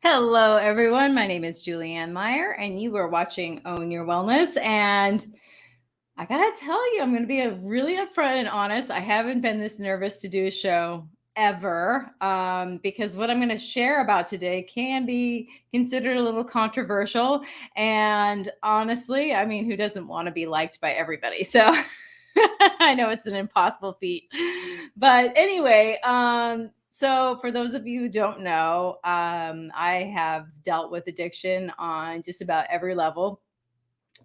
Hello, everyone. My name is Julianne Meyer, and you are watching Own Your Wellness. And I got to tell you, I'm going to be really upfront and honest. I haven't been this nervous to do a show ever because what I'm going to share about today can be considered a little controversial. And honestly, I mean, who doesn't want to be liked by everybody? So I know it's an impossible feat. But anyway, so for those of you who don't know, I have dealt with addiction on just about every level.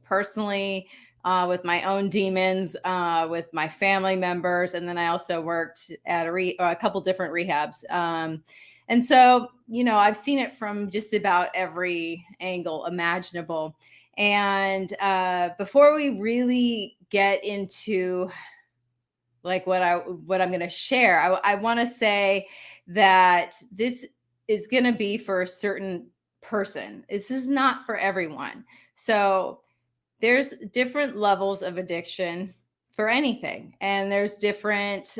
Personally, with my own demons, with my family members, and then I also worked at a couple different rehabs. And so, I've seen it from just about every angle imaginable. And before we really get into like what I'm going to share, I want to say that this is going to be for a certain person. This is not for everyone. So there's different levels of addiction for anything, and there's different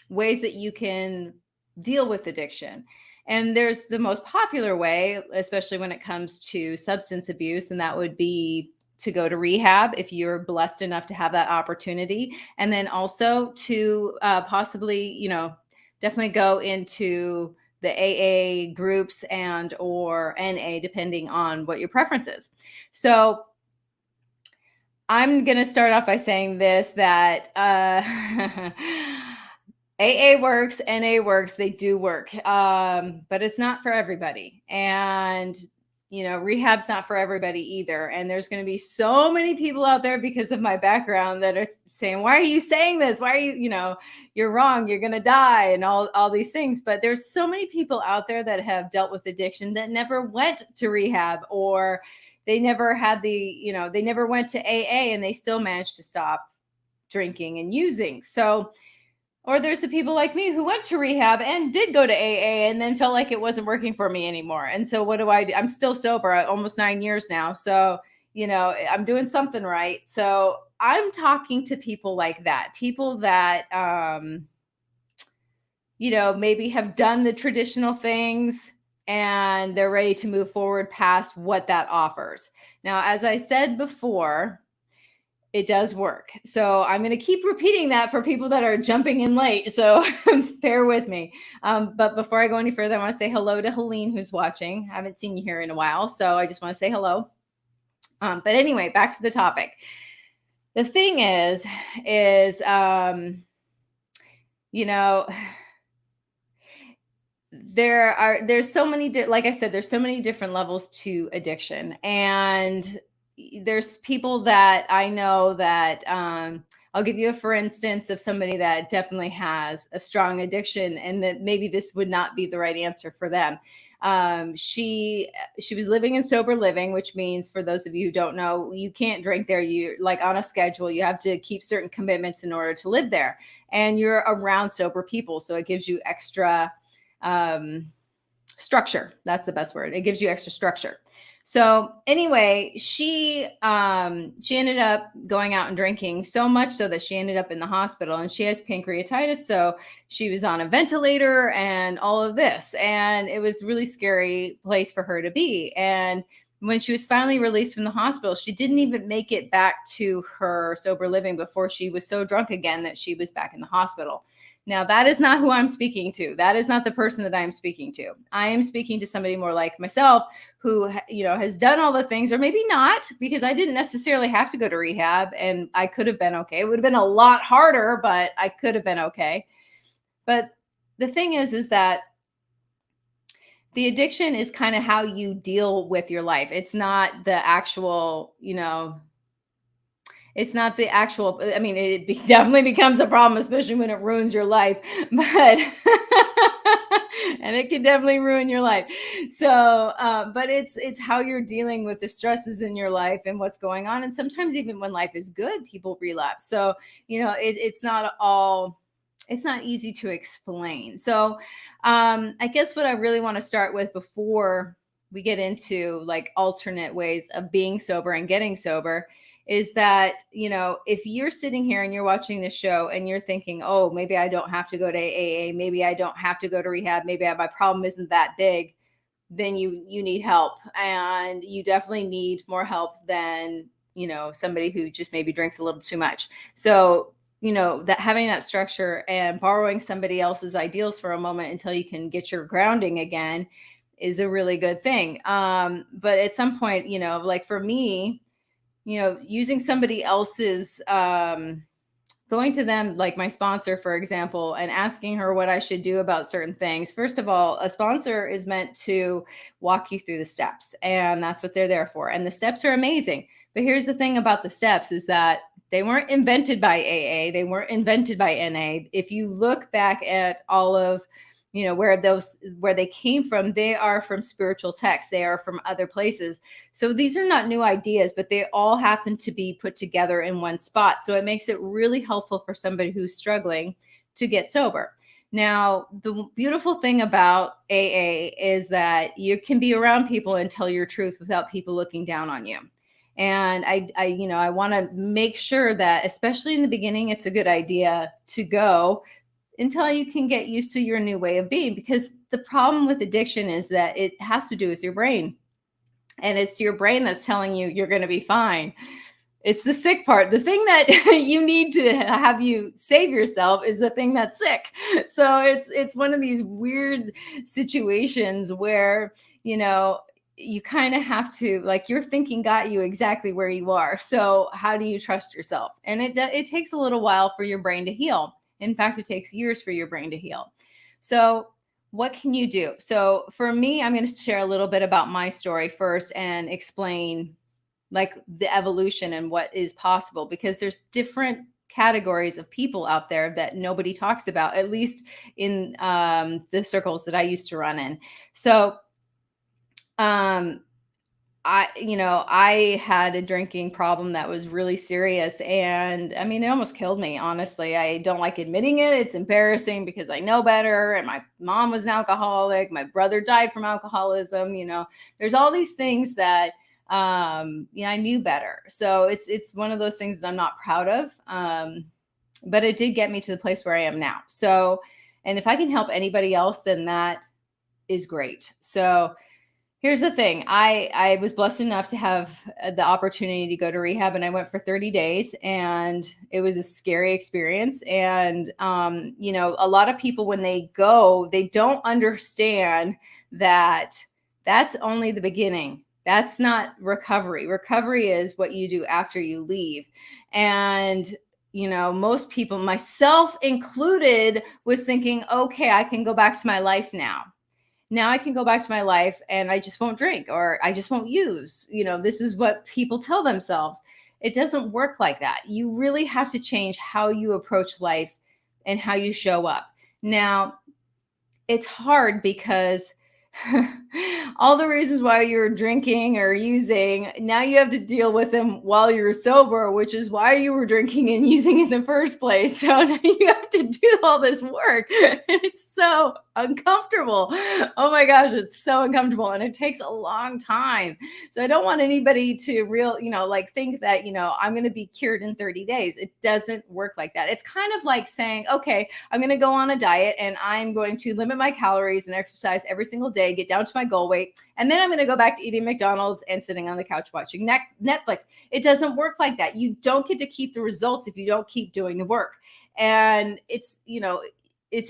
ways that you can deal with addiction. And there's the most popular way, especially when it comes to substance abuse, and that would be to go to rehab if you're blessed enough to have that opportunity. And then also to possibly, definitely go into the AA groups and or NA, depending on what your preference is. So I'm going to start off by saying this, that AA works, NA works, they do work, but it's not for everybody. And, rehab's not for everybody either. And there's going to be so many people out there because of my background that are saying, why are you saying this? Why are you, you're wrong, you're going to die and all these things. But there's so many people out there that have dealt with addiction that never went to rehab, or they never had they never went to AA and they still managed to stop drinking and using. So, or there's the people like me who went to rehab and did go to AA and then felt like it wasn't working for me anymore. And so what do I do? I'm still sober, almost 9 years now. So, I'm doing something right. So I'm talking to people like that, people that, maybe have done the traditional things and they're ready to move forward past what that offers. Now, as I said before, it does work. So I'm going to keep repeating that for people that are jumping in late. So bear with me. But before I go any further, I want to say hello to Helene, who's watching. I haven't seen you here in a while, so I just want to say hello. But anyway, back to the topic. The thing is, there's so many, like I said, there's so many different levels to addiction. And there's people that I know that I'll give you a for instance of somebody that definitely has a strong addiction, and that maybe this would not be the right answer for them. She was living in sober living, which means, for those of you who don't know, you can't drink there. You're like on a schedule. You have to keep certain commitments in order to live there, and you're around sober people, so it gives you extra structure. That's the best word. It gives you extra structure. So anyway, she ended up going out and drinking so much so that she ended up in the hospital, and she has pancreatitis. So she was on a ventilator and all of this, and it was a really scary place for her to be. And when she was finally released from the hospital, she didn't even make it back to her sober living before she was so drunk again that she was back in the hospital. Now, that is not who I'm speaking to. That is not the person that I'm speaking to. I am speaking to somebody more like myself who, has done all the things, or maybe not, because I didn't necessarily have to go to rehab and I could have been okay. It would have been a lot harder, but I could have been okay. But the thing is that the addiction is kind of how you deal with your life. It's not the actual, it's not the actual, I mean, definitely becomes a problem, especially when it ruins your life, but, and it can definitely ruin your life. So, but it's how you're dealing with the stresses in your life and what's going on. And sometimes even when life is good, people relapse. So, it's not easy to explain. So, I guess what I really want to start with before we get into like alternate ways of being sober and getting sober is that, if you're sitting here and you're watching this show and you're thinking, oh, maybe I don't have to go to AA, maybe I don't have to go to rehab, maybe my problem isn't that big. then you need help, and you definitely need more help than, somebody who just maybe drinks a little too much. So, that having that structure and borrowing somebody else's ideals for a moment until you can get your grounding again is a really good thing. But at some point, like for me, using somebody else's, going to them, like my sponsor, for example, and asking her what I should do about certain things. First of all, a sponsor is meant to walk you through the steps, and that's what they're there for. And the steps are amazing. But here's the thing about the steps is that they weren't invented by AA. They weren't invented by NA. If you look back at all of, where they came from, they are from spiritual texts. They are from other places. So these are not new ideas, but they all happen to be put together in one spot. So it makes it really helpful for somebody who's struggling to get sober. Now, the beautiful thing about AA is that you can be around people and tell your truth without people looking down on you. And I want to make sure that, especially in the beginning, it's a good idea to go until you can get used to your new way of being, because the problem with addiction is that it has to do with your brain, and it's your brain that's telling you you're going to be fine. It's the sick part. The thing that you need to have you save yourself is the thing that's sick. So it's one of these weird situations where, you kind of have to, like, your thinking got you exactly where you are. So how do you trust yourself? And it takes a little while for your brain to heal. In fact, it takes years for your brain to heal. So what can you do? So for me, I'm going to share a little bit about my story first and explain like the evolution and what is possible, because there's different categories of people out there that nobody talks about, at least in the circles that I used to run in. So I had a drinking problem that was really serious. And I mean, it almost killed me, honestly. I don't like admitting it. It's embarrassing because I know better. And my mom was an alcoholic. My brother died from alcoholism. There's all these things that, I knew better. So it's one of those things that I'm not proud of. But it did get me to the place where I am now. So, and if I can help anybody else, then that is great. So here's the thing. I was blessed enough to have the opportunity to go to rehab, and I went for 30 days, and it was a scary experience. And, a lot of people, when they go, they don't understand that that's only the beginning. That's not recovery. Recovery is what you do after you leave. And, most people, myself included, was thinking, okay, I can go back to my life now. Now I can go back to my life and I just won't drink, or I just won't use. This is what people tell themselves. It doesn't work like that. You really have to change how you approach life and how you show up. Now, it's hard because all the reasons why you're drinking or using, now you have to deal with them while you're sober, which is why you were drinking and using in the first place. So now you have to do all this work, and it's so uncomfortable. Oh my gosh, it's so uncomfortable, and it takes a long time. So I don't want anybody to think that, I'm going to be cured in 30 days. It doesn't work like that. It's kind of like saying, okay, I'm going to go on a diet and I'm going to limit my calories and exercise every single day, get down to my goal weight, and then I'm going to go back to eating McDonald's and sitting on the couch watching Netflix. It doesn't work like that. You don't get to keep the results if you don't keep doing the work. And it's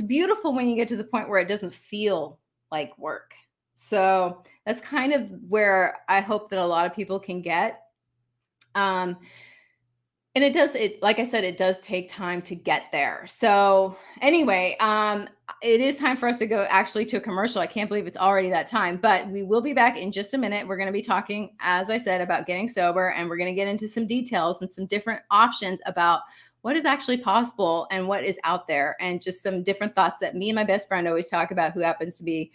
beautiful when you get to the point where it doesn't feel like work. So that's kind of where I hope that a lot of people can get. And like I said, it does take time to get there. So anyway, it is time for us to go actually to a commercial. I can't believe it's already that time, but we will be back in just a minute. We're going to be talking, as I said, about getting sober, and we're going to get into some details and some different options about what is actually possible and what is out there, and just some different thoughts that me and my best friend always talk about, who happens to be,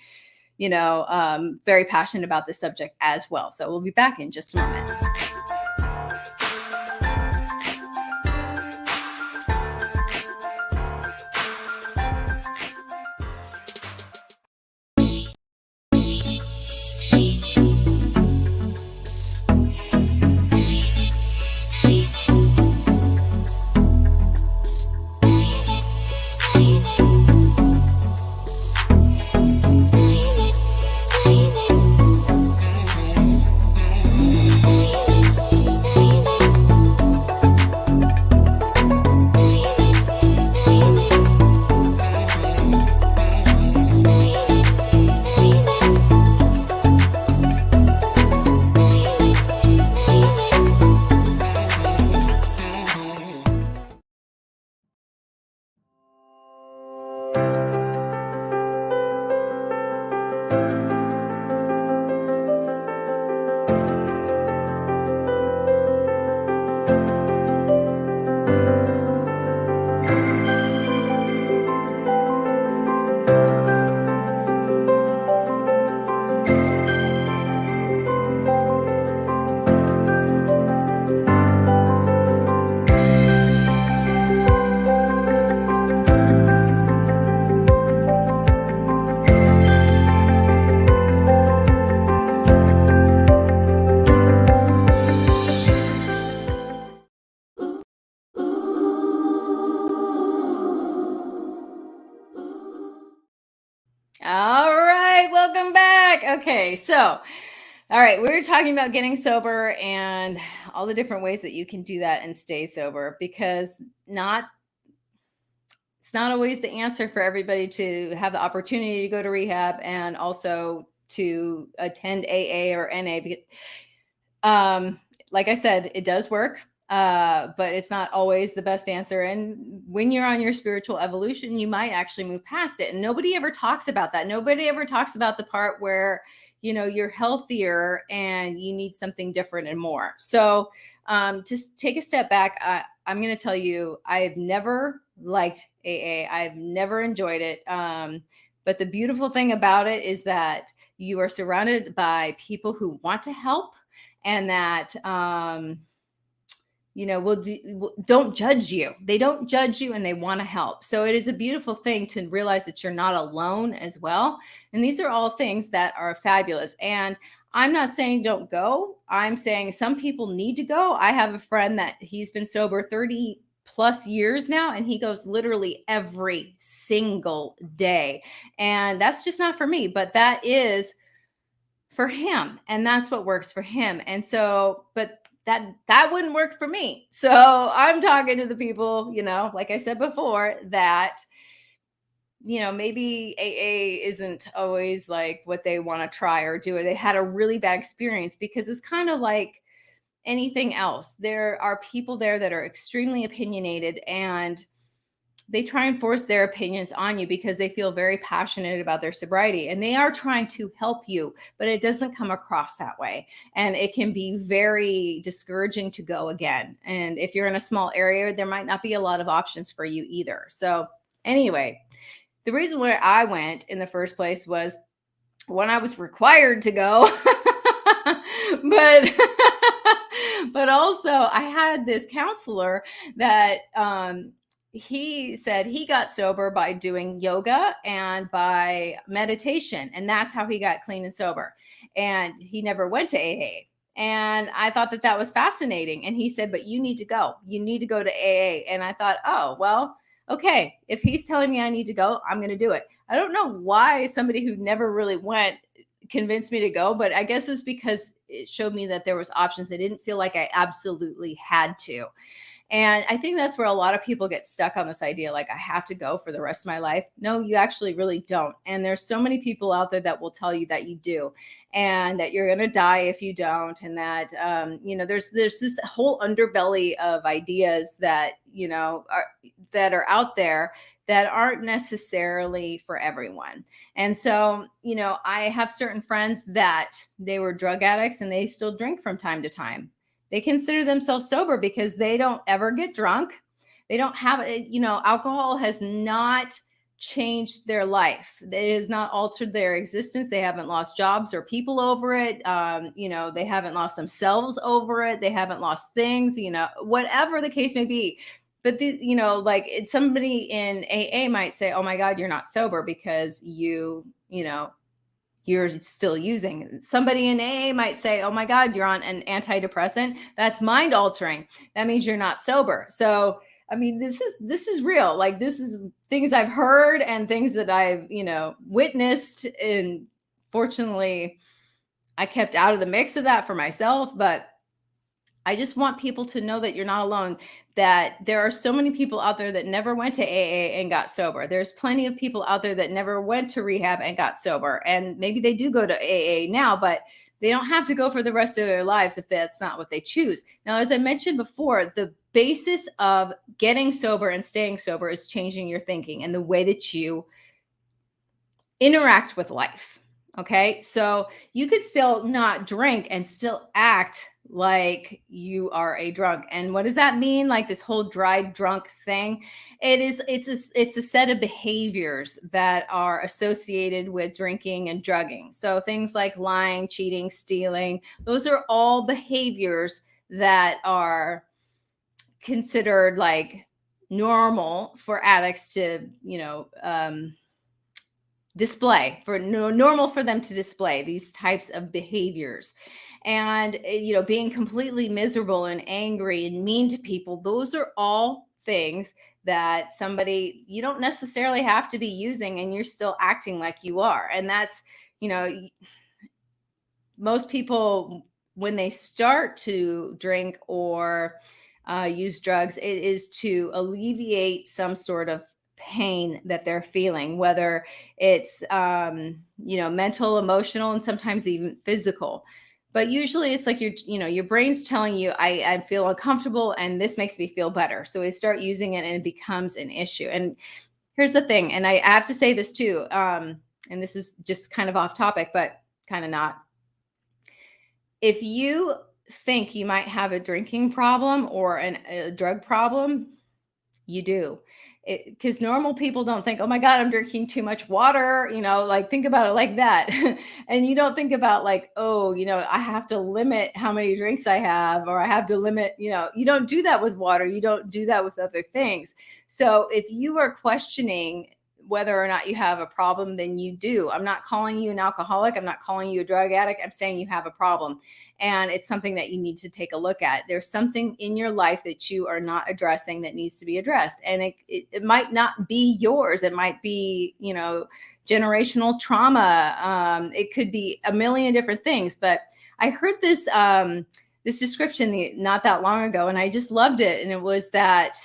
very passionate about this subject as well. So we'll be back in just a moment. All right, welcome back. Okay, so, all right, we were talking about getting sober and all the different ways that you can do that and stay sober, because it's not always the answer for everybody to have the opportunity to go to rehab and also to attend AA or NA. Um, like I said, it does work, but it's not always the best answer. And when you're on your spiritual evolution, you might actually move past it. And nobody ever talks about that. Nobody ever talks about the part where, you're healthier and you need something different and more. So just take a step back. I'm going to tell you, I've never liked AA. I've never enjoyed it. But the beautiful thing about it is that you are surrounded by people who want to help, and that don't judge you. They don't judge you, and they want to help. So it is a beautiful thing to realize that you're not alone as well. And these are all things that are fabulous. And I'm not saying don't go. I'm saying some people need to go. I have a friend that he's been sober 30 plus years now, and he goes literally every single day. And that's just not for me, but that is for him, and that's what works for him. And so, but that wouldn't work for me. So I'm talking to the people, like I said before, that maybe AA isn't always like what they want to try or do, or they had a really bad experience, because it's kind of like anything else. There are people there that are extremely opinionated, and they try and force their opinions on you because they feel very passionate about their sobriety, and they are trying to help you, but it doesn't come across that way. And it can be very discouraging to go again. And if you're in a small area, there might not be a lot of options for you either. So anyway, the reason why I went in the first place was when I was required to go, but but also I had this counselor that he said he got sober by doing yoga and by meditation, and that's how he got clean and sober. And he never went to AA. And I thought that was fascinating. And he said, but you need to go. You need to go to AA. And I thought, oh, well, okay, if he's telling me I need to go, I'm going to do it. I don't know why somebody who never really went convinced me to go, but I guess it was because it showed me that there was options. I didn't feel like I absolutely had to. And I think that's where a lot of people get stuck on this idea, like, I have to go for the rest of my life. No, you actually really don't. And there's so many people out there that will tell you that you do, and that you're going to die if you don't. And that, there's this whole underbelly of ideas that, that are out there that aren't necessarily for everyone. And so, I have certain friends that they were drug addicts and they still drink from time to time. They consider themselves sober because they don't ever get drunk. They don't have, alcohol has not changed their life. It has not altered their existence. They haven't lost jobs or people over it. They haven't lost themselves over it. They haven't lost things, whatever the case may be. But somebody in AA might say, oh my God, you're not sober because you're still using. Somebody in AA might say, oh my God, you're on an antidepressant. That's mind altering. That means you're not sober. So, I mean, this is real. Like, this is things I've heard and things that I've, witnessed. And fortunately, I kept out of the mix of that for myself. But I just want people to know that you're not alone, that there are so many people out there that never went to AA and got sober. There's plenty of people out there that never went to rehab and got sober. And maybe they do go to AA now, but they don't have to go for the rest of their lives if that's not what they choose. Now, as I mentioned before, the basis of getting sober and staying sober is changing your thinking and the way that you interact with life. Okay. So you could still not drink and still act like you are a drunk. And what does that mean? Like this whole drive drunk thing. It's a set of behaviors that are associated with drinking and drugging. So things like lying, cheating, stealing, those are all behaviors that are considered like normal for addicts to, display, for normal for them to display these types of behaviors. And being completely miserable and angry and mean to people, those are all things that somebody, you don't necessarily have to be using, and you're still acting like you are. And that's, you know most people, when they start to drink or use drugs, it is to alleviate some sort of pain that they're feeling, whether it's mental, emotional, and sometimes even physical. But usually it's like your brain's telling you, I feel uncomfortable and this makes me feel better, so they start using it and it becomes an issue. And here's the thing, and I have to say this too, and this is just kind of off topic but kind of not. If you think you might have a drinking problem or a drug problem, you do. Because normal people don't think, oh my God, I'm drinking too much water, like think about it like that. And you don't think about like, oh, I have to limit how many drinks I have, or I have to limit, you don't do that with water. You don't do that with other things. So if you are questioning whether or not you have a problem, then you do. I'm not calling you an alcoholic. I'm not calling you a drug addict. I'm saying you have a problem. And it's something that you need to take a look at. There's something in your life that you are not addressing that needs to be addressed. And it might not be yours. It might be, generational trauma. It could be a million different things. But I heard this description not that long ago, and I just loved it. And it was that,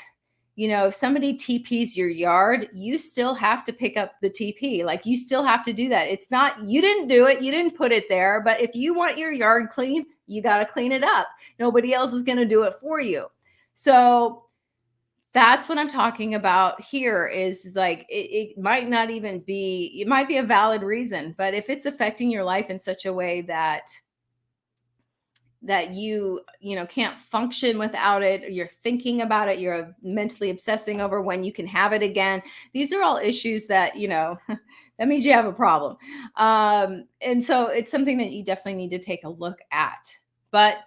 if somebody TPs your yard, you still have to pick up the TP. Like you still have to do that. It's not, you didn't do it, you didn't put it there. But if you want your yard clean, you got to clean it up. Nobody else is going to do it for you. So that's what I'm talking about here, is like, it might not even be, it might be a valid reason, but if it's affecting your life in such a way that you can't function without it, you're thinking about it, you're mentally obsessing over when you can have it again, these are all issues that that means you have a problem. And so it's something that you definitely need to take a look at. But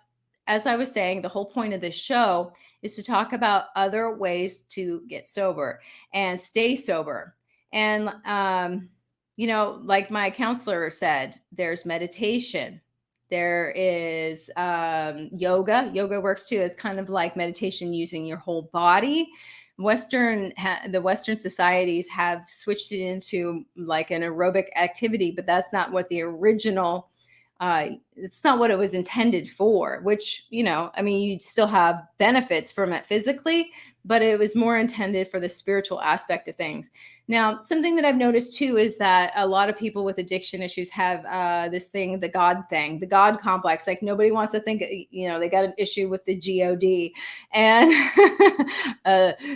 as I was saying, the whole point of this show is to talk about other ways to get sober and stay sober. And like my counselor said, there's meditation, there is yoga. Yoga works too. It's kind of like meditation using your whole body. The Western societies have switched it into like an aerobic activity, but that's not what the original, it's not what it was intended for, which, you'd still have benefits from it physically, but it was more intended for the spiritual aspect of things. Now, something that I've noticed too is that a lot of people with addiction issues have this thing, the God complex. Like nobody wants to think, they got an issue with the God and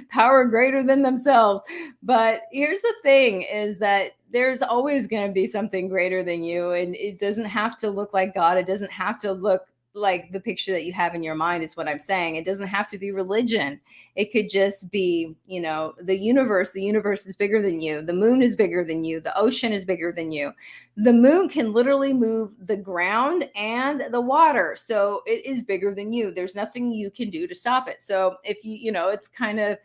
power greater than themselves. But here's the thing, is that there's always going to be something greater than you. And it doesn't have to look like God. It doesn't have to look like the picture that you have in your mind, is what I'm saying. It doesn't have to be religion. It could just be, the universe. The universe is bigger than you. The moon is bigger than you. The ocean is bigger than you. The moon can literally move the ground and the water. So it is bigger than you. There's nothing you can do to stop it. So if it's kind of,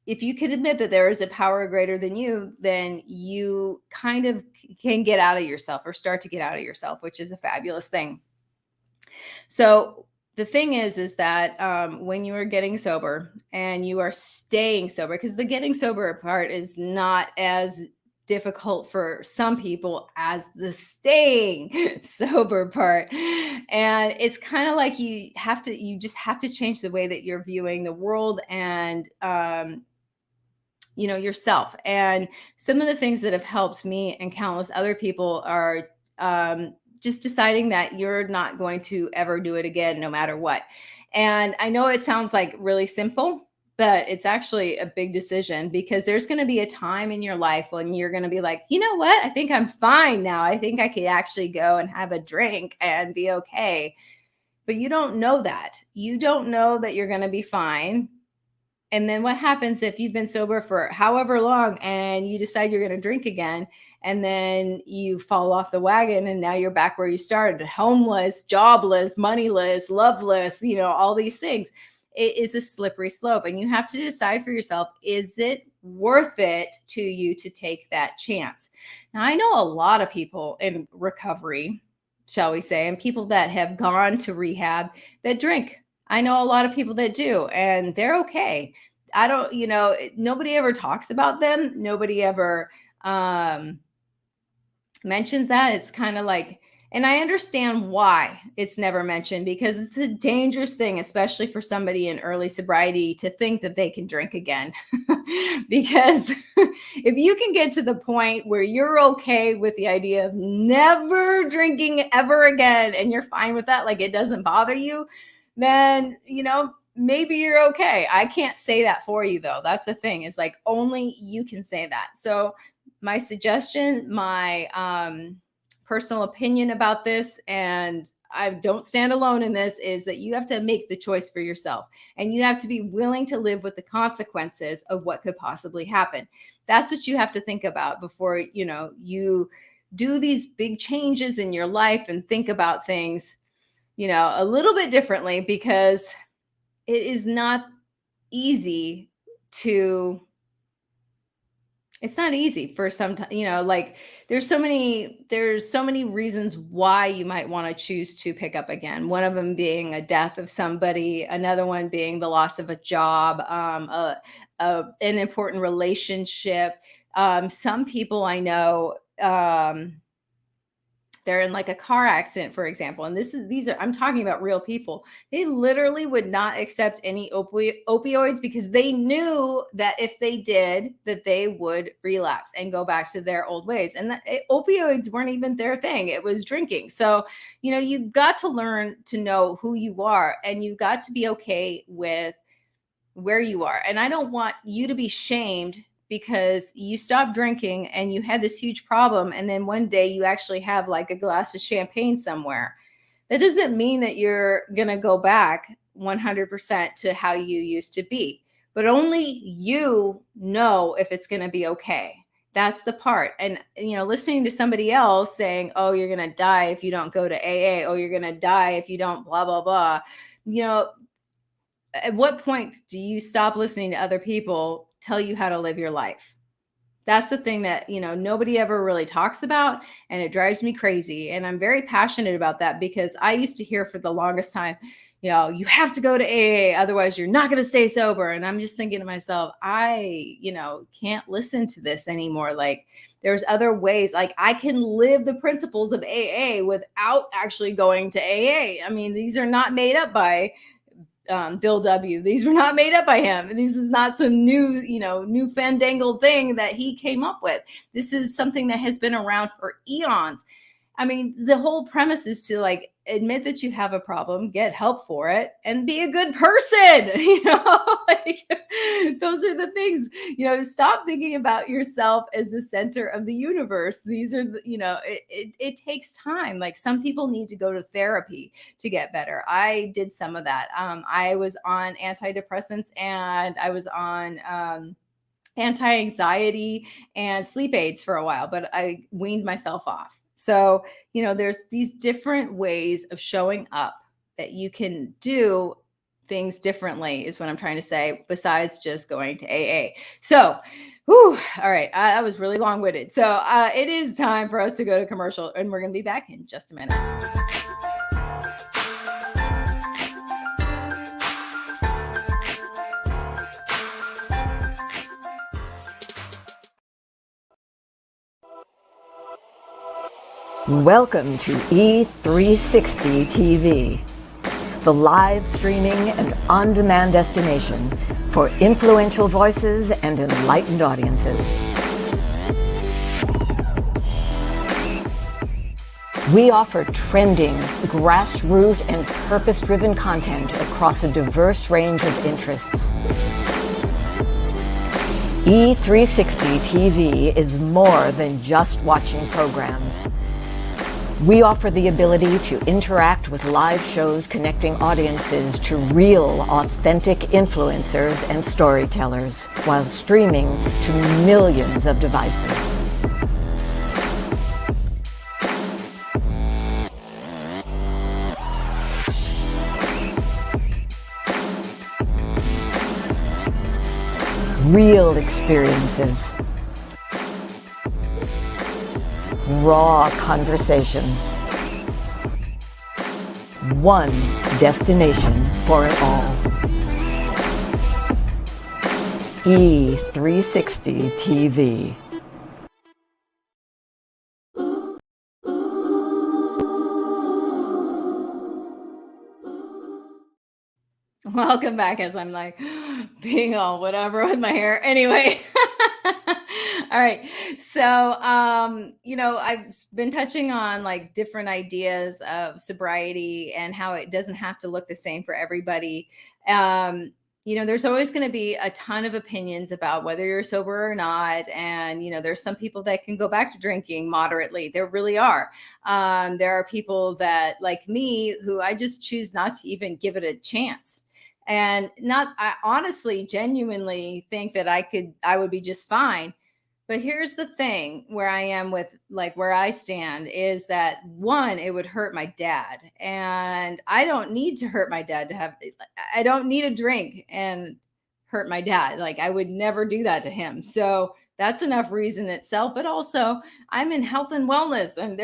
if you can admit that there is a power greater than you, then you kind of can get out of yourself, or start to get out of yourself, which is a fabulous thing. So the thing is that when you are getting sober and you are staying sober, because the getting sober part is not as difficult for some people as the staying sober part. And it's kind of like you just have to change the way that you're viewing the world and yourself. And some of the things that have helped me and countless other people are just deciding that you're not going to ever do it again, no matter what. And I know it sounds like really simple, but it's actually a big decision, because there's going to be a time in your life when you're going to be like, you know what? I think I'm fine now. I think I could actually go and have a drink and be okay. But you don't know that. You don't know that you're going to be fine. And then what happens if you've been sober for however long and you decide you're going to drink again, and then you fall off the wagon and now you're back where you started, homeless, jobless, moneyless, loveless, all these things. It is a slippery slope, and you have to decide for yourself, is it worth it to you to take that chance? Now, I know a lot of people in recovery, shall we say, and people that have gone to rehab that drink. I know a lot of people that do, and they're okay. I don't, nobody ever talks about them. Nobody ever mentions that. It's kind of like, and I understand why it's never mentioned, because it's a dangerous thing, especially for somebody in early sobriety, to think that they can drink again. Because if you can get to the point where you're okay with the idea of never drinking ever again, and you're fine with that, like it doesn't bother you, then, maybe you're okay. I can't say that for you, though. That's the thing. It's like only you can say that. So my suggestion, my personal opinion about this, and I don't stand alone in this, is that you have to make the choice for yourself, and you have to be willing to live with the consequences of what could possibly happen. That's what you have to think about before, you do these big changes in your life and think about things, a little bit differently, because it is not easy to, it's not easy for some time, like there's so many reasons why you might want to choose to pick up again. One of them being a death of somebody, another one being the loss of a job, an important relationship. Some people I know, they're in like a car accident, for example. And I'm talking about real people. They literally would not accept any opioids, because they knew that if they did, that they would relapse and go back to their old ways. And opioids weren't even their thing. It was drinking. So, you've got to learn to know who you are, and you've got to be okay with where you are. And I don't want you to be shamed because you stopped drinking and you had this huge problem, and then one day you actually have like a glass of champagne somewhere. That doesn't mean that you're going to go back 100% to how you used to be, but only you know if it's going to be okay. That's the part. And, listening to somebody else saying, oh, you're going to die if you don't go to AA. Oh, you're going to die if you don't blah, blah, blah. At what point do you stop listening to other people tell you how to live your life? That's the thing that, nobody ever really talks about, and it drives me crazy. And I'm very passionate about that, because I used to hear for the longest time, you have to go to AA, otherwise you're not going to stay sober. And I'm just thinking to myself, I, can't listen to this anymore. Like, there's other ways. Like, I can live the principles of AA without actually going to AA. I mean, these are not made up by Bill W. These were not made up by him. This is not some new fandangled thing that he came up with. This is something that has been around for eons. I mean, the whole premise is to like admit that you have a problem, get help for it, and be a good person. Like, those are the things. Stop thinking about yourself as the center of the universe. These are, it takes time. Like, some people need to go to therapy to get better. I did some of that. I was on antidepressants, and I was on anti-anxiety and sleep aids for a while, but I weaned myself off. So, there's these different ways of showing up that you can do things differently, is what I'm trying to say, besides just going to AA. So, all right. I was really long-winded. So it is time for us to go to commercial, and we're going to be back in just a minute. Welcome to E360 TV, the live streaming and on-demand destination for influential voices and enlightened audiences. We offer trending, grassroots, and purpose-driven content across a diverse range of interests. E360 TV is more than just watching programs. We offer the ability to interact with live shows connecting audiences to real, authentic influencers and storytellers while streaming to millions of devices. Real experiences. Raw conversations. One destination for it all. E360 TV. Welcome back, as I'm like being all whatever with my hair. Anyway. All right. So, I've been touching on like different ideas of sobriety and how it doesn't have to look the same for everybody. There's always going to be a ton of opinions about whether you're sober or not. And, there's some people that can go back to drinking moderately. There really are. There are people that, like me, who I just choose not to even give it a chance. And I honestly, genuinely think that I would be just fine. But here's the thing where I am with like where I stand is that one, it would hurt my dad. And I don't need to hurt my dad I don't need a drink and hurt my dad. Like I would never do that to him. So that's enough reason itself. But also I'm in health and wellness and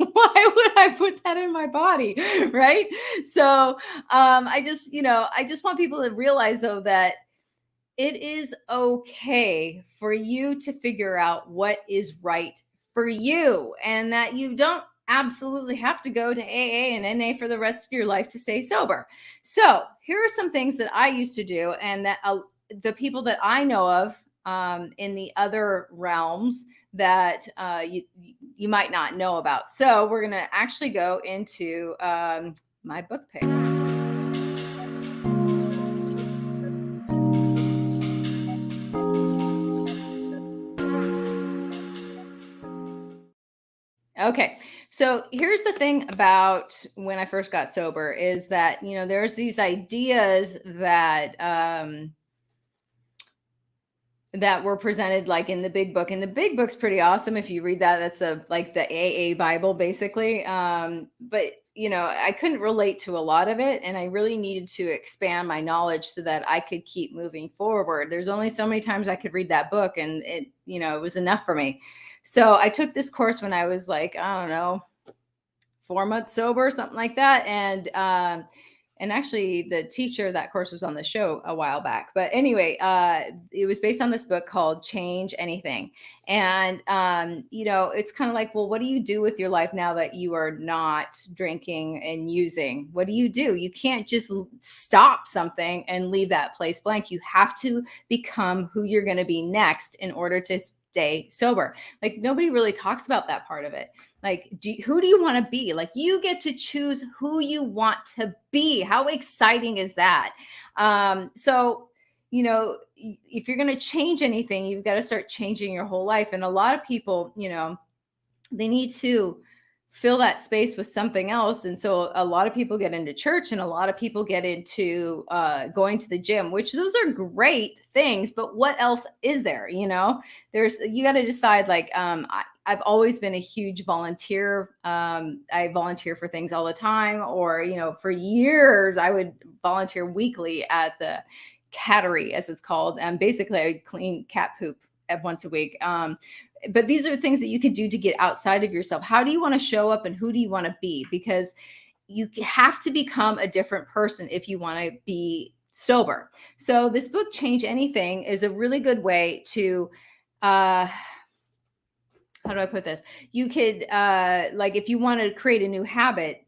why would I put that in my body? Right. So I just want people to realize though that it is okay for you to figure out what is right for you and that you don't absolutely have to go to AA and NA for the rest of your life to stay sober. So here are some things that I used to do and that the people that I know of in the other realms that you might not know about. So we're going to actually go into my book picks. Okay. So here's the thing about when I first got sober is that, there's these ideas that, that were presented like in the big book, and the big book's pretty awesome. If you read that, that's the AA Bible basically. But I couldn't relate to a lot of it. And I really needed to expand my knowledge so that I could keep moving forward. There's only so many times I could read that book and it was enough for me. So I took this course when I was like, I don't know, 4 months sober, something like that. And actually the teacher of that course was on the show a while back. But anyway, it was based on this book called Change Anything. And, it's kind of like, well, what do you do with your life now that you are not drinking and using? What do? You can't just stop something and leave that place blank. You have to become who you're going to be next in order to stay sober. Like nobody really talks about that part of it. Like, who do you want to be? Like you get to choose who you want to be. How exciting is that? So, if you're going to change anything, you've got to start changing your whole life. And a lot of people, they need to fill that space with something else. And so a lot of people get into church and a lot of people get into going to the gym, which those are great things. But what else is there? You got to decide like, I've always been a huge volunteer. I volunteer for things all the time, or, for years, I would volunteer weekly at the cattery, as it's called. And basically I would clean cat poop once a week. But these are things that you could do to get outside of yourself. How do you want to show up and who do you want to be? Because you have to become a different person if you want to be sober. So this book, Change Anything, is a really good way to, how do I put this? You could, like, if you want to create a new habit,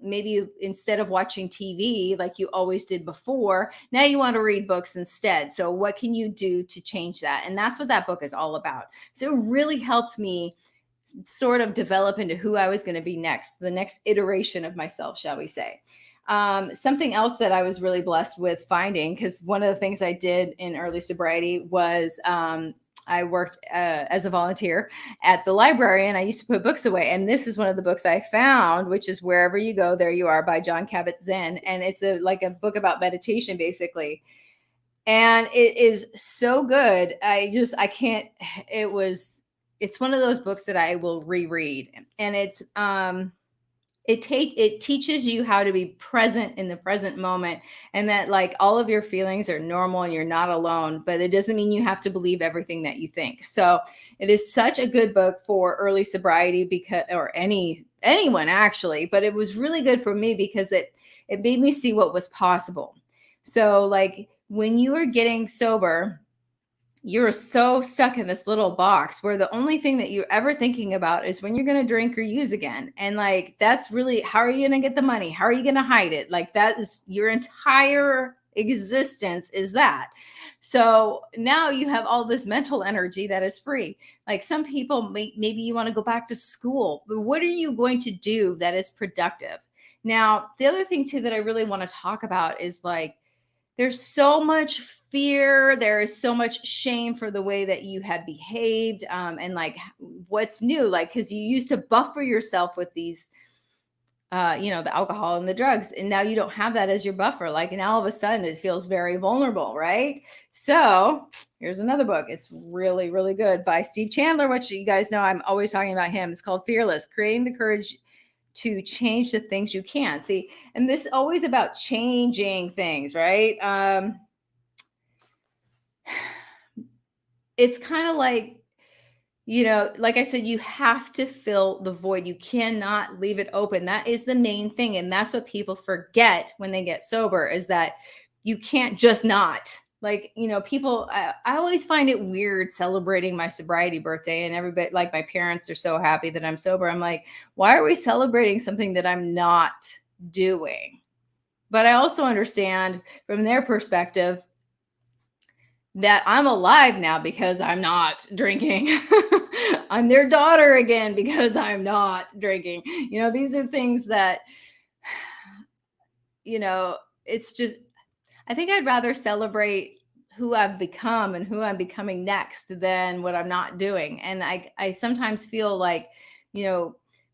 maybe instead of watching TV like you always did before, now you want to read books instead. So what can you do to change that? And that's what that book is all about. So it really helped me sort of develop into who I was going to be next, the next iteration of myself, shall we say. Something else that I was really blessed with finding, because one of the things I did in early sobriety was I worked as a volunteer at the library, and I used to put books away. And this is one of the books I found, which is Wherever You Go, There You Are by Jon Kabat-Zinn. And it's like a book about meditation, basically. And it is so good. I can't, it's one of those books that I will reread. And it teaches you how to be present in the present moment, and that like all of your feelings are normal and you're not alone, but it doesn't mean you have to believe everything that you think. So it is such a good book for early sobriety, because, or anyone actually, but it was really good for me because it made me see what was possible. So like when you are getting sober, you're so stuck in this little box where the only thing that you're ever thinking about is when you're going to drink or use again. And like, that's really, how are you going to get the money? How are you going to hide it? Like, that is your entire existence, is that. So now you have all this mental energy that is free. Like some people, maybe you want to go back to school, but what are you going to do that is productive? Now, the other thing too that I really want to talk about is like, there's so much fear. There is so much shame for the way that you have behaved, and like what's new, like, because you used to buffer yourself with these, the alcohol and the drugs, and now you don't have that as your buffer. Like, and all of a sudden it feels very vulnerable, right? So here's another book. It's really, really good, by Steve Chandler, which you guys know I'm always talking about him. It's called Fearless: Creating the Courage to Change the Things You Can't See. And this is always about changing things, right? It's kind of like, like I said, you have to fill the void. You cannot leave it open. That is the main thing. And that's what people forget when they get sober, is that you can't just not. Like, people, I always find it weird celebrating my sobriety birthday, and everybody, like my parents are so happy that I'm sober. I'm like, why are we celebrating something that I'm not doing? But I also understand from their perspective that I'm alive now because I'm not drinking. I'm their daughter again because I'm not drinking. These are things that, it's just, I think I'd rather celebrate who I've become and who I'm becoming next than what I'm not doing. And I sometimes feel like,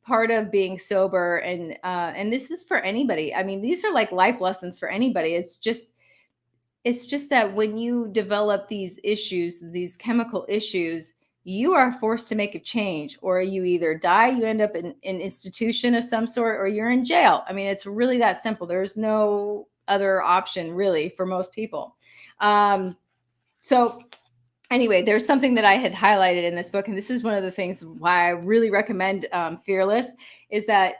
part of being sober, and this is for anybody. I mean, these are like life lessons for anybody. It's just that when you develop these issues, these chemical issues, you are forced to make a change, or you either die, you end up in an institution of some sort, or you're in jail. I mean, it's really that simple. There's no other option really for most people. So anyway, there's something that I had highlighted in this book, and this is one of the things why I really recommend Fearless, is that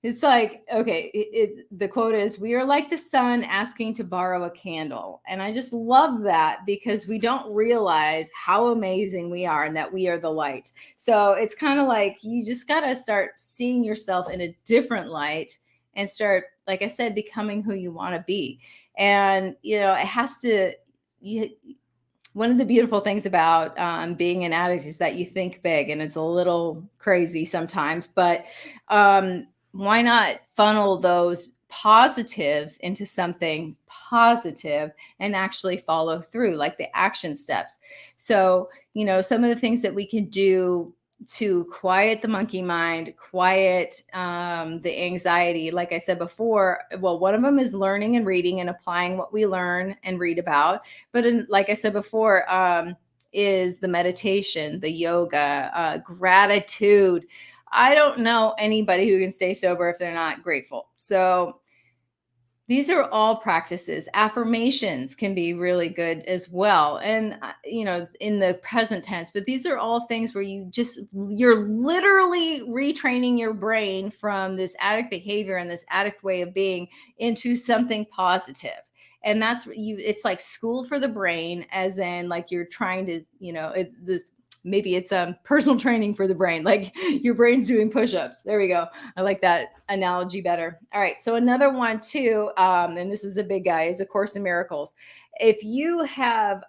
it's like, okay, the quote is, "We are like the sun asking to borrow a candle." And I just love that, because we don't realize how amazing we are and that we are the light. So it's kind of like, you just got to start seeing yourself in a different light and start, like I said, becoming who you want to be. And, it has to, one of the beautiful things about being an addict is that you think big, and it's a little crazy sometimes, but why not funnel those positives into something positive and actually follow through, like the action steps. So, some of the things that we can do to quiet the monkey mind, quiet the anxiety, like I said before, well, one of them is learning and reading and applying what we learn and read about. But like I said before, is the meditation, the yoga, gratitude. I don't know anybody who can stay sober if they're not grateful. So these are all practices. Affirmations can be really good as well. And, in the present tense, but these are all things where you're literally retraining your brain from this addict behavior and this addict way of being into something positive. And that's it's like school for the brain, as in like you're trying to, maybe it's personal training for the brain, like your brain's doing push-ups. There we go. I like that analogy better. All right. So another one too, and this is a big guy, is A Course in Miracles. If you have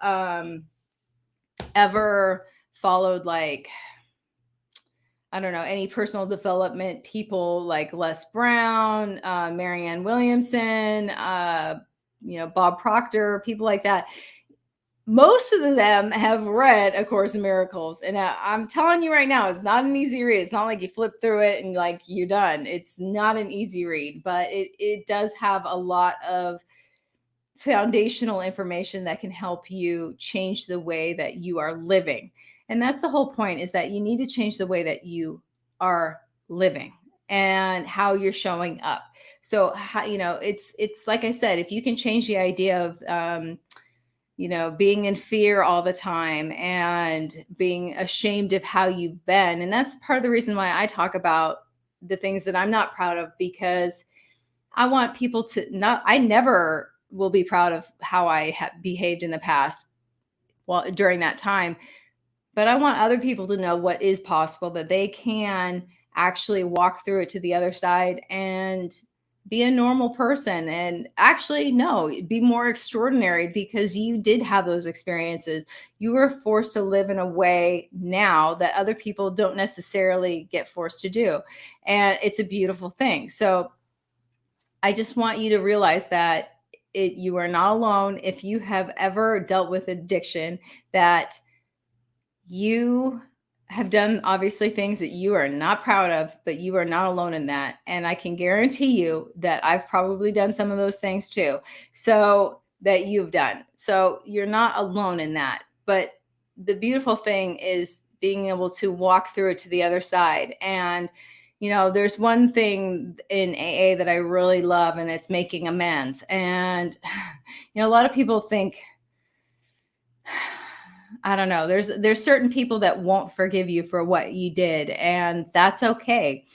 ever followed like I don't know, any personal development people like Les Brown, Marianne Williamson, Bob Proctor, people like that. Most of them have read A Course in Miracles. And I'm telling you right now, it's not an easy read. It's not like you flip through it and like you're done. It's not an easy read, but it does have a lot of foundational information that can help you change the way that you are living. And that's the whole point, is that you need to change the way that you are living and how you're showing up. So how, it's like I said, if you can change the idea of being in fear all the time and being ashamed of how you've been. And that's part of the reason why I talk about the things that I'm not proud of, because I want people to I never will be proud of how I have behaved in the past, during that time. But I want other people to know what is possible, that they can actually walk through it to the other side and be a normal person, and actually be more extraordinary, because you did have those experiences. You were forced to live in a way now that other people don't necessarily get forced to do. And it's a beautiful thing. So I just want you to realize that you are not alone. If you have ever dealt with addiction, that you have done obviously things that you are not proud of, but you are not alone in that. And I can guarantee you that I've probably done some of those things too. So that you've done. So you're not alone in that. But the beautiful thing is being able to walk through it to the other side. And there's one thing in AA that I really love, and it's making amends. And, a lot of people think, I don't know, there's certain people that won't forgive you for what you did, and that's okay.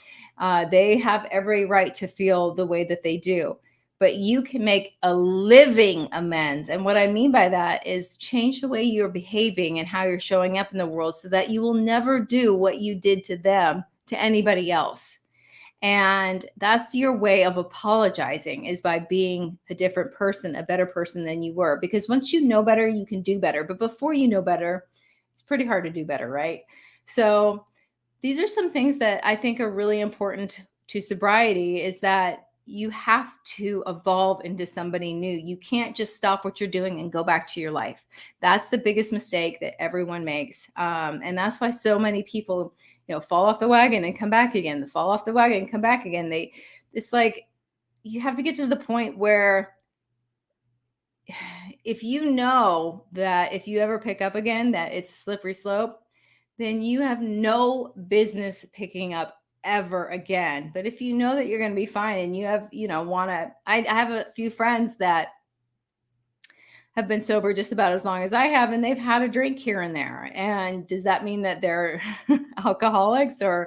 They have every right to feel the way that they do, but you can make a living amends. And what I mean by that is change the way you're behaving and how you're showing up in the world, so that you will never do what you did to them to anybody else. And that's your way of apologizing, is by being a different person, a better person than you were. Because once you know better, you can do better. But before you know better, it's pretty hard to do better, right? So these are some things that I think are really important to sobriety, is that you have to evolve into somebody new. You can't just stop what you're doing and go back to your life. That's the biggest mistake that everyone makes. And that's why so many people, fall off the wagon and come back again, fall off the wagon and come back again. It's like, you have to get to the point where, if you know that if you ever pick up again, that it's a slippery slope, then you have no business picking up ever again. But if you know that you're going to be fine, and you have, I have a few friends that have been sober just about as long as I have, and they've had a drink here and there. And does that mean that they're alcoholics or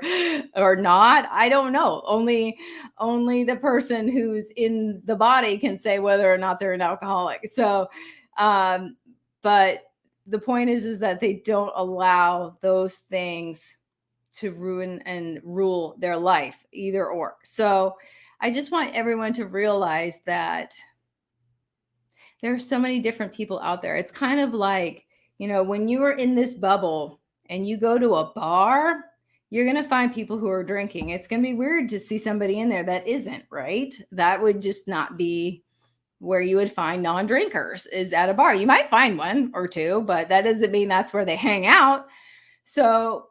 not? I don't know. Only the person who's in the body can say whether or not they're an alcoholic. So, but the point is that they don't allow those things to ruin and rule their life, either or. So I just want everyone to realize that there are so many different people out there. It's kind of like, when you are in this bubble and you go to a bar, you're going to find people who are drinking. It's going to be weird to see somebody in there that isn't, right? That would just not be where you would find non-drinkers, is at a bar. You might find one or two, but that doesn't mean that's where they hang out. So,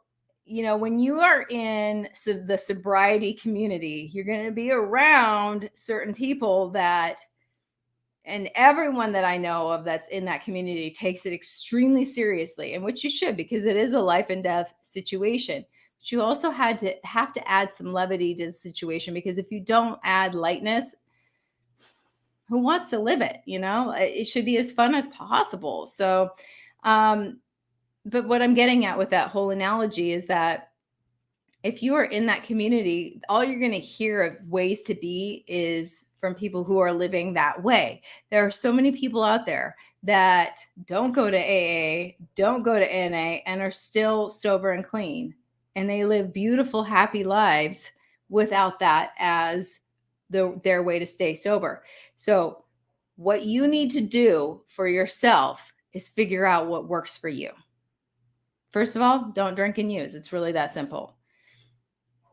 when you are in the sobriety community, you're going to be around certain people and everyone that I know of that's in that community takes it extremely seriously, and which you should, because it is a life and death situation. But you also have to add some levity to the situation, because if you don't add lightness, who wants to live it? It should be as fun as possible. So, but what I'm getting at with that whole analogy is that if you are in that community, all you're going to hear of ways to be is from people who are living that way. There are so many people out there that don't go to AA, don't go to NA, and are still sober and clean. And they live beautiful, happy lives without that as their way to stay sober. So what you need to do for yourself is figure out what works for you. First of all, don't drink and use. It's really that simple.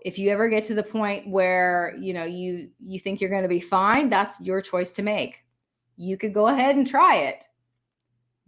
if you ever get to the point where, you think you're going to be fine, that's your choice to make. You could go ahead and try it,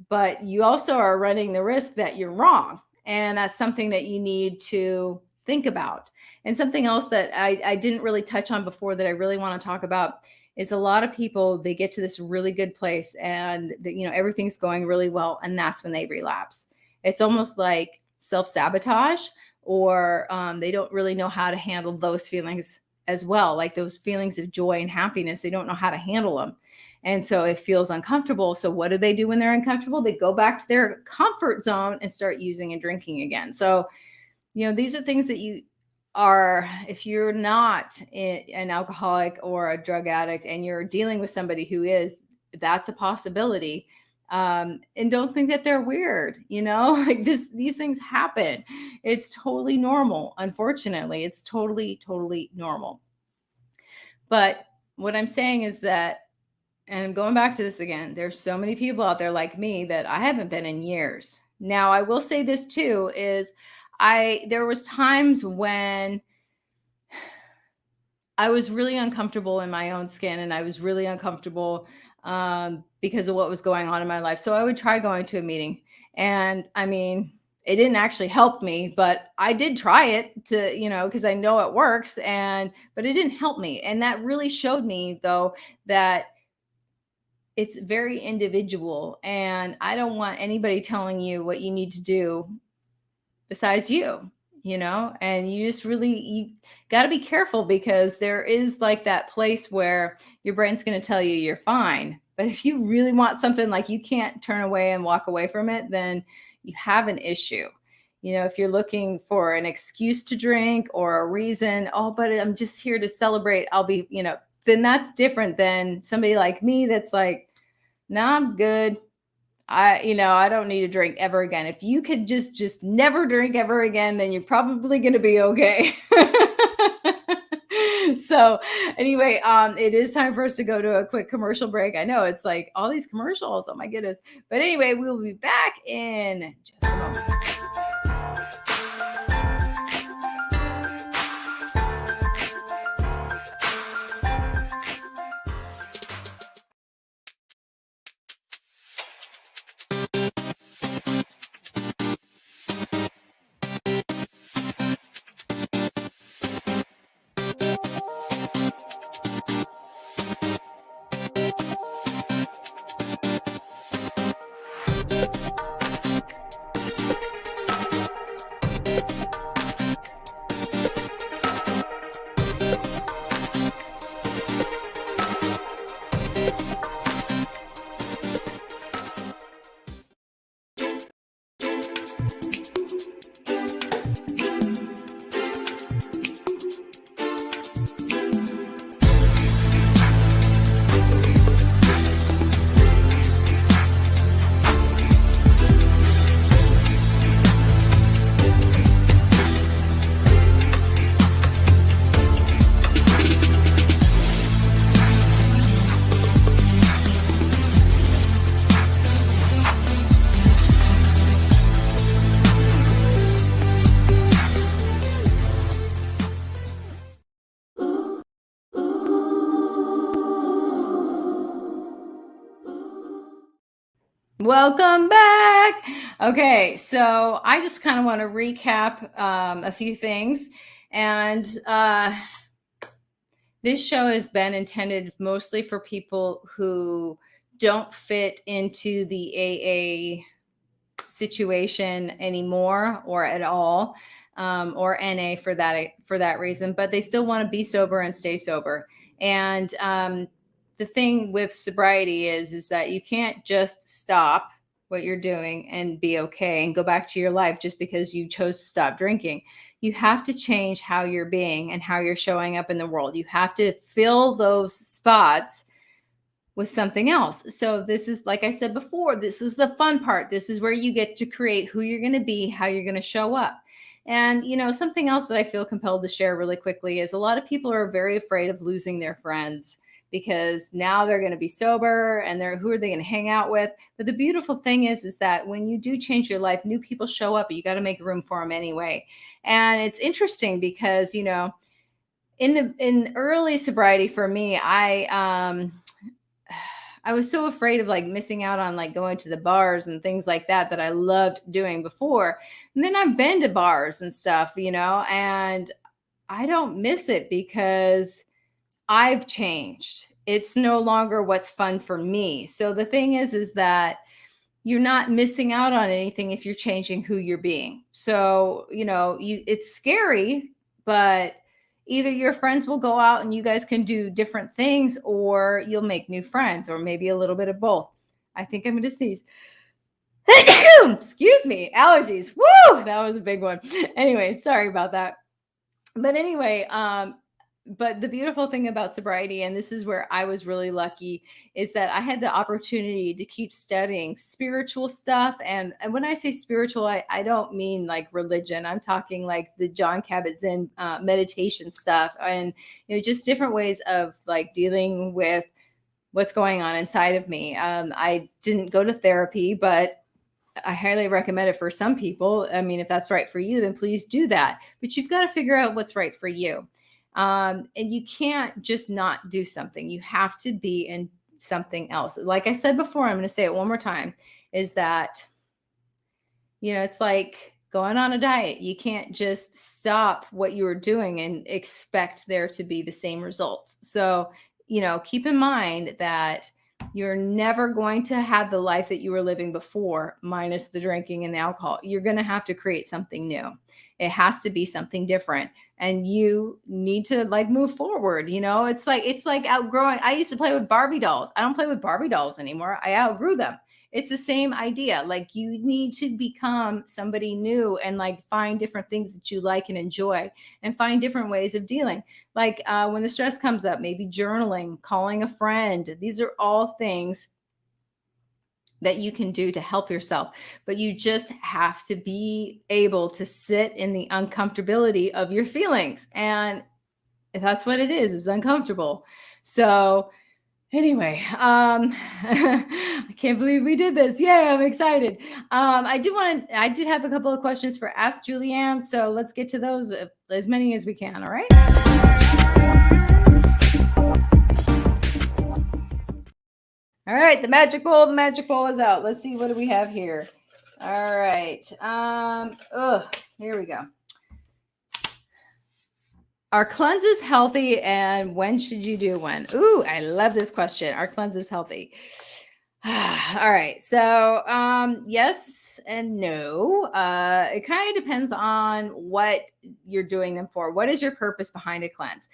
but you also are running the risk that you're wrong. And that's something that you need to think about. And something else that I didn't really touch on before that I really want to talk about is a lot of people, they get to this really good place and everything's going really well. And that's when they relapse. It's almost like self-sabotage, or they don't really know how to handle those feelings as well. Like those feelings of joy and happiness, they don't know how to handle them. And so it feels uncomfortable. So what do they do when they're uncomfortable? They go back to their comfort zone and start using and drinking again. So, these are things that you are, if you're not an alcoholic or a drug addict and you're dealing with somebody who is, that's a possibility. And don't think that they're weird, like these things happen. It's totally normal. Unfortunately, it's totally, totally normal. But what I'm saying is that, and I'm going back to this again, there's so many people out there like me that I haven't been in years. Now, I will say this too, is there was times when I was really uncomfortable in my own skin, and I was really uncomfortable because of what was going on in my life. So I would try going to a meeting, and it didn't actually help me, but I did try it to, because I know it works, but it didn't help me. And that really showed me though, that it's very individual, and I don't want anybody telling you what you need to do besides you, and you got to be careful, because there is like that place where your brain's going to tell you you're fine. But if you really want something, like you can't turn away and walk away from it, then you have an issue. If you're looking for an excuse to drink or a reason, oh, but I'm just here to celebrate, I'll be, then that's different than somebody like me that's like, no, I'm good. I don't need to drink ever again. If you could just never drink ever again, then you're probably going to be okay. So anyway, it is time for us to go to a quick commercial break. I know it's like all these commercials. Oh my goodness. But anyway, we'll be back in just a moment. Welcome back. Okay, so I just kind of want to recap a few things. And this show has been intended mostly for people who don't fit into the AA situation anymore, or at all, or NA for that reason, but they still want to be sober and stay sober. And the thing with sobriety is that you can't just stop what you're doing and be okay and go back to your life just because you chose to stop drinking. You have to change how you're being and how you're showing up in the world. You have to fill those spots with something else. So this is, like I said before, this is the fun part. This is where you get to create who you're going to be, how you're going to show up. And, something else that I feel compelled to share really quickly is a lot of people are very afraid of losing their friends, because now they're going to be sober, and who are they going to hang out with? But the beautiful thing is that when you do change your life, new people show up, but you got to make room for them anyway. And it's interesting because, in early sobriety for me, I was so afraid of like missing out on like going to the bars and things like that I loved doing before. And then I've been to bars and stuff, and I don't miss it because I've changed. It's no longer what's fun for me. So the thing is that you're not missing out on anything if you're changing who you're being. So, it's scary, but either your friends will go out and you guys can do different things, or you'll make new friends, or maybe a little bit of both. I think I'm going to sneeze. Excuse me, allergies. Woo, that was a big one. Anyway, sorry about that. But anyway, but the beautiful thing about sobriety, and this is where I was really lucky, is that I had the opportunity to keep studying spiritual stuff. And when I say spiritual, I don't mean like religion. I'm talking like the John Kabat-Zinn meditation stuff, and just different ways of like dealing with what's going on inside of me. I didn't go to therapy, but I highly recommend it for some people. I mean, if that's right for you, then please do that. But you've got to figure out what's right for you. And you can't just not do something. You have to be in something else. Like I said before, I'm going to say it one more time, is that, it's like going on a diet. You can't just stop what you were doing and expect there to be the same results. So, keep in mind that you're never going to have the life that you were living before, minus the drinking and the alcohol. You're going to have to create something new. It has to be something different, and you need to like move forward. It's like outgrowing. I used to play with Barbie dolls. I don't play with Barbie dolls anymore. I outgrew them. It's the same idea. Like, you need to become somebody new and like find different things that you like and enjoy, and find different ways of dealing. Like when the stress comes up, maybe journaling, calling a friend. These are all things that you can do to help yourself. But you just have to be able to sit in the uncomfortability of your feelings. And if that's what it is uncomfortable. So anyway, I can't believe we did this. Yay, I'm excited. I did have a couple of questions for Ask Julianne. So let's get to those, as many as we can. All right. All right, the magic bowl is out. Let's see, what do we have here? All right. Here we go. Are cleanses healthy, and when should you do one? Ooh, I love this question. Are cleanses healthy? All right. So, yes and no. It kind of depends on what you're doing them for. What is your purpose behind a cleanse?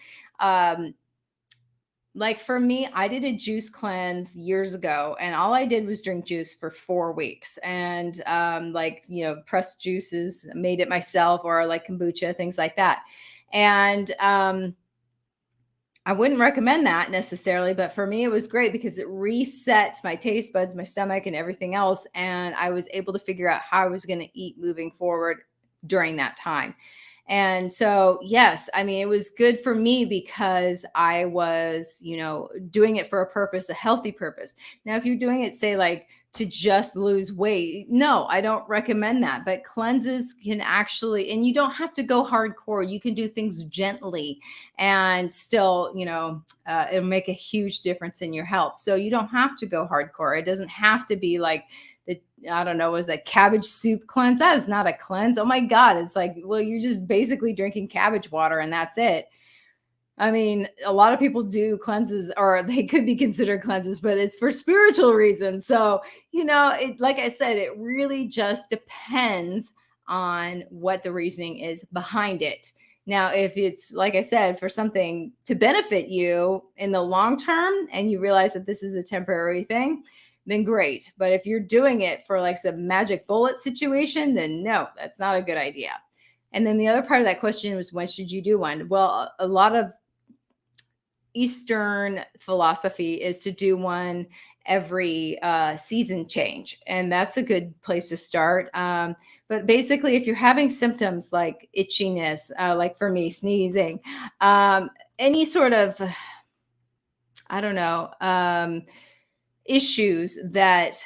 Like for me, I did a juice cleanse years ago, and all I did was drink juice for 4 weeks, and pressed juices, made it myself, or like kombucha, things like that. And I wouldn't recommend that necessarily, but for me, it was great because it reset my taste buds, my stomach, and everything else. And I was able to figure out how I was going to eat moving forward during that time. And so, yes, I mean, it was good for me because I was, doing it for a purpose, a healthy purpose. Now, if you're doing it, say like to just lose weight, no, I don't recommend that. But cleanses can actually, and you don't have to go hardcore. You can do things gently and still, it'll make a huge difference in your health. So you don't have to go hardcore. It doesn't have to be like, I don't know, was that cabbage soup cleanse? That is not a cleanse. Oh my God. It's like, well, you're just basically drinking cabbage water and that's it. I mean, a lot of people do cleanses, or they could be considered cleanses, but it's for spiritual reasons. So, like I said, it really just depends on what the reasoning is behind it. Now, if it's, like I said, for something to benefit you in the long term, and you realize that this is a temporary thing, then great. But if you're doing it for like some magic bullet situation, then no, that's not a good idea. And then the other part of that question was, when should you do one? Well, a lot of Eastern philosophy is to do one every season change. And that's a good place to start. But basically, if you're having symptoms like itchiness, like for me, sneezing, any sort of I don't know, issues that,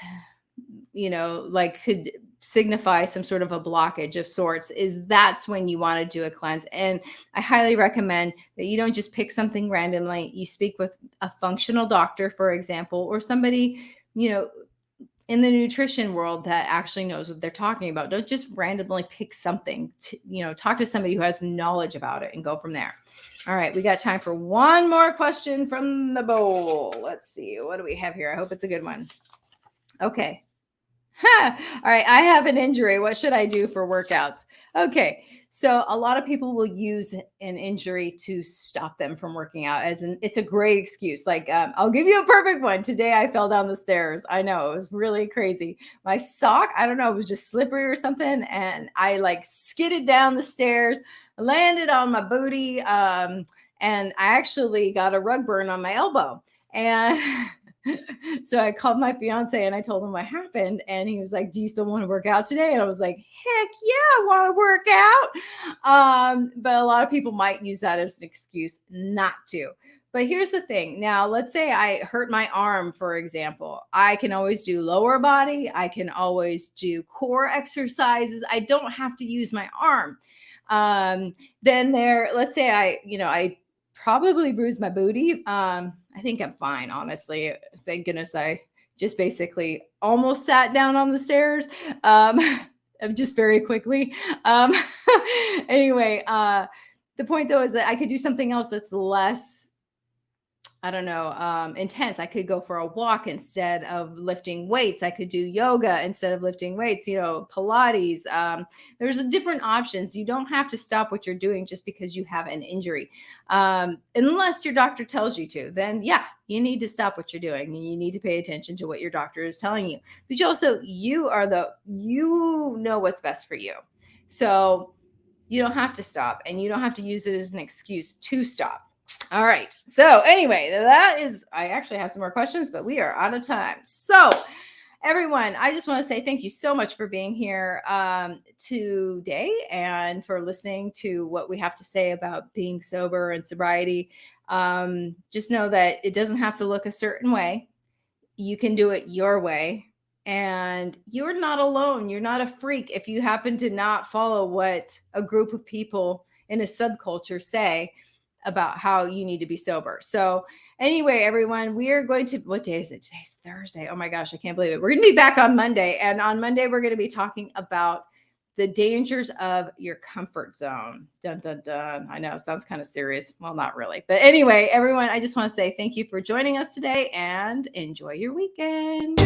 like could signify some sort of a blockage of sorts, that's when you want to do a cleanse. And I highly recommend that you don't just pick something randomly. You speak with a functional doctor, for example, or somebody, in the nutrition world that actually knows what they're talking about. Don't just randomly pick something. Talk to somebody who has knowledge about it and go from there. All right, we got time for one more question from the bowl. Let's see, what do we have here? I hope it's a good one. Okay. All right, I have an injury. What should I do for workouts? Okay, so a lot of people will use an injury to stop them from working out, it's a great excuse. Like, I'll give you a perfect one. Today I fell down the stairs. I know, it was really crazy. My sock, I don't know, it was just slippery or something, and I like skidded down the stairs, landed on my booty, and I actually got a rug burn on my elbow. And so I called my fiance and I told him what happened. And he was like, "Do you still want to work out today?" And I was like, "Heck yeah, I want to work out." But a lot of people might use that as an excuse not to. But here's the thing. Now, let's say I hurt my arm, for example. I can always do lower body. I can always do core exercises. I don't have to use my arm. Let's say I probably bruised my booty. I think I'm fine, honestly. Thank goodness I just basically almost sat down on the stairs, just very quickly. Anyway, the point though is that I could do something else that's less, I don't know, intense. I could go for a walk instead of lifting weights. I could do yoga instead of lifting weights, Pilates. There's different options. You don't have to stop what you're doing just because you have an injury. Unless your doctor tells you to, then yeah, you need to stop what you're doing. You need to pay attention to what your doctor is telling you. But you know what's best for you. So you don't have to stop, and you don't have to use it as an excuse to stop. All right. So anyway, I actually have some more questions, but we are out of time. So everyone, I just want to say thank you so much for being here today and for listening to what we have to say about being sober and sobriety. Just know that it doesn't have to look a certain way. You can do it your way. And you're not alone. You're not a freak if you happen to not follow what a group of people in a subculture say about how you need to be sober. So anyway, everyone, we are going to, what day is it? Today's Thursday. Oh my gosh, I can't believe it. We're going to be back on Monday. And on Monday, we're going to be talking about the dangers of your comfort zone. Dun, dun, dun. I know it sounds kind of serious. Well, not really. But anyway, everyone, I just want to say thank you for joining us today and enjoy your weekend.